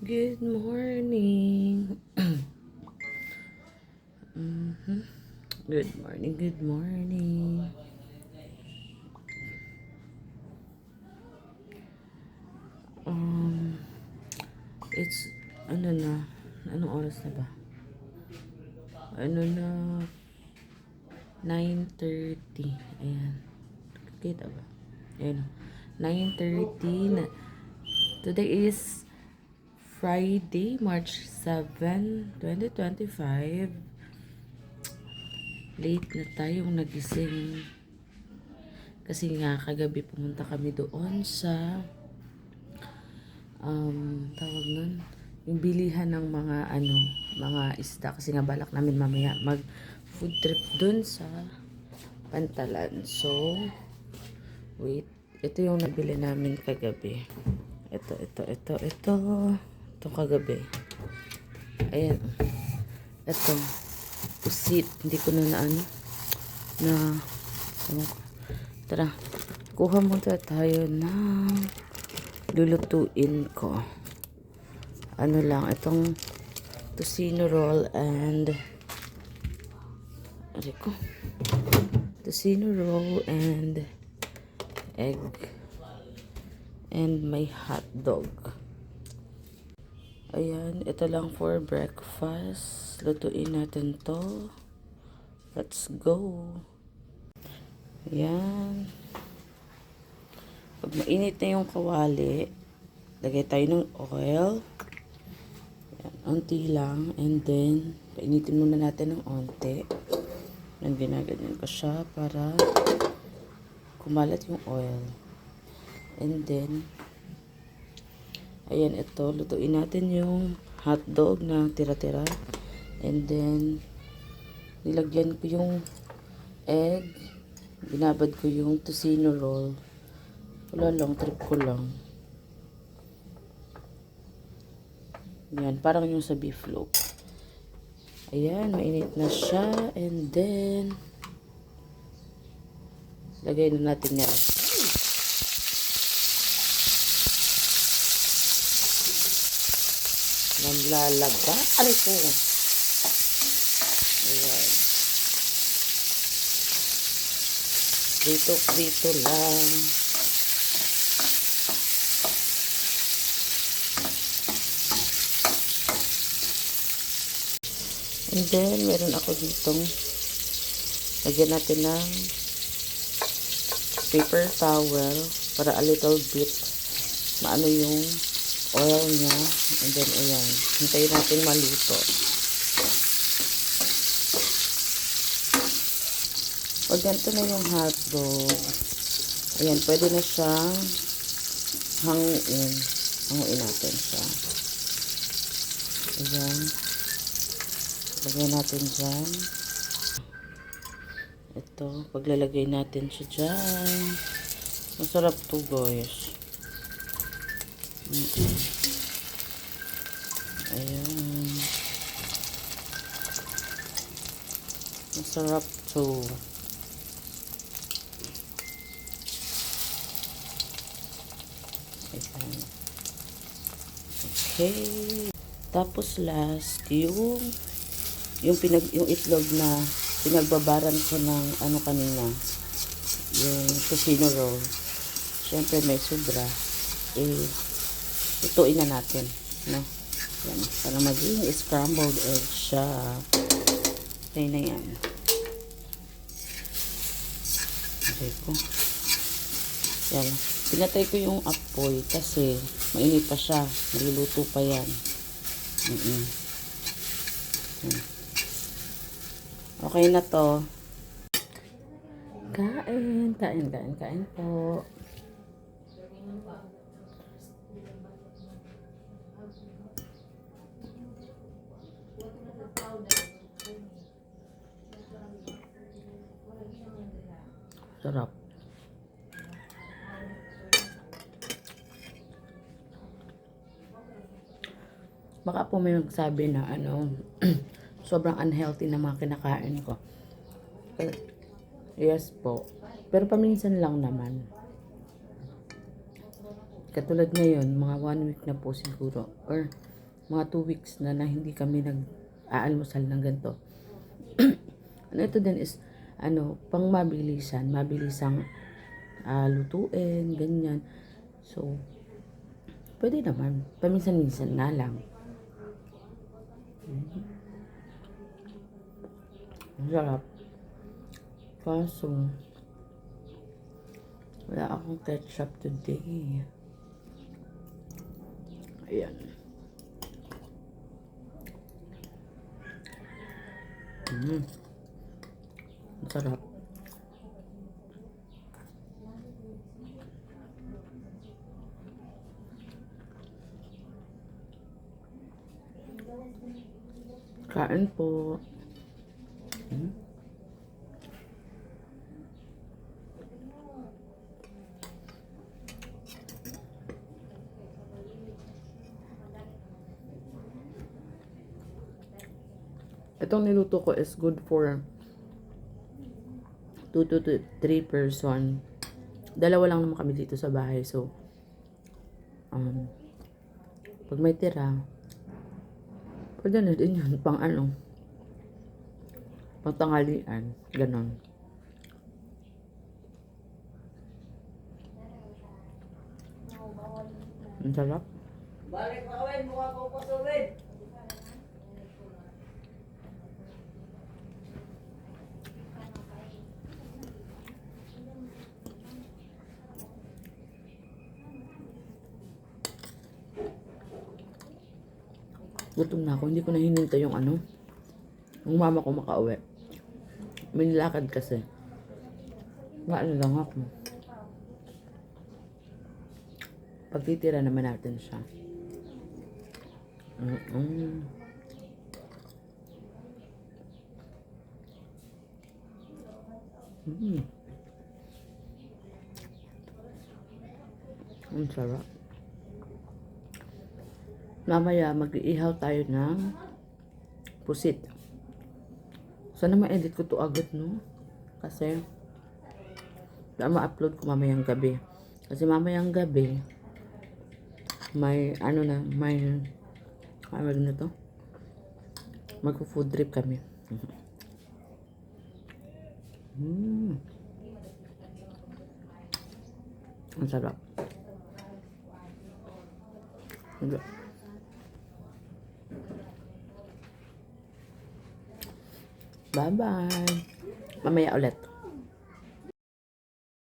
Good morning. Mhm. Good morning, good morning. Um, it's, ano na, anong oras na ba? Ano na, 9:30. Ayan. Kita ba? Ayan. 9:30 na. Today is Friday, March 7, 2025. Late na tayong nagising. Kasi nga, kagabi pumunta kami doon sa tawag nun, yung bilihan ng mga isda kasi nga balak namin mamaya mag food trip dun sa Pantalan. So, wait, ito yung nabili namin kagabi. Ito kagabi. Ayan. Ito, pusit. Hindi ko na ano ko. Tara, kuha muna tayo ng lulutuin ko. Ano lang, itong tocino roll and tocino roll and egg and may hot dog. Ayan, ito lang for breakfast. Lutuin natin to. Let's go. Ayan. Pag mainit na yung kawali, lagay tayo ng oil. Ayan, unti lang. And then, painitin muna natin ng onti. And ginaganyan ko siya para kumalat yung oil. And then, ayan, ito. Lutuin natin yung hot dog na tira-tira. And then, nilagyan ko yung egg. Binabad ko yung tocino roll. Wala lang, trip ko lang. Yan, parang yung sa beef loaf. Ayan, mainit na siya. And then, lagay na natin yan. Namlalaba. Aray po. Ayan. Prito lang. And then, meron ako ditong lagyan natin ng paper towel para a little bit maano yung oil niya. And then, ayan. Hintayin natin maluto. Pag ganito na yung hotdog, ayan, pwede na siyang hanguin. Hanguin natin siya. Ayan. Lagay natin dyan. Ito, paglalagay natin siya dyan. Masarap to, guys. Ayan. Masarap to. Ayan. Okay. Tapos last, yung itlog na pinagbabaran ko ng kanina, yung tocino roll. Syempre may sobra, lutuin na natin, no? Yan, para maging scrambled egg siya. Okay na yan. Okay po. Yan, pinatay ko yung apoy kasi mainit pa siya, niluluto pa yan. Yan. Okay na to. Kain po. Sarap. Baka po may magsabi na sobrang unhealthy na mga kinakain ko. Yes po. Pero paminsan lang naman. Katulad ngayon, mga 1 week na po siguro. Or mga 2 weeks na hindi kami nag-aalmusal ng ganito. Ano ito din is, pang mabilisang lutuin, ganyan. So, pwede naman. Paminsan-minsan nga lang. Ang sarap. Kaso, wala akong ketchup today. Ayan. Ang sarap. Kain po. Itong niluto ko is good for 2 to 3 person. Dalawa lang naman kami dito sa bahay. So, pag may tira, pwede na din yun. Pang tanghalian. Ganon. Ang sarap. Balik pa kawin, mukha ko pa sulit. Gutom na ako. Hindi ko na hinintay yung yung mama ko makauwi. May nilakad kasi. Maano lang ako. Pagtitira naman natin siya. Ang sarap. Mamaya mag-iihaw tayo ng pusit. Sana ma-edit ko to agad, no? Kasi ma-upload ko mamayang gabi. Kasi mamayang gabi may na to. Mag-food trip kami. Ang sarap. Bye-bye. Mamaya ulit.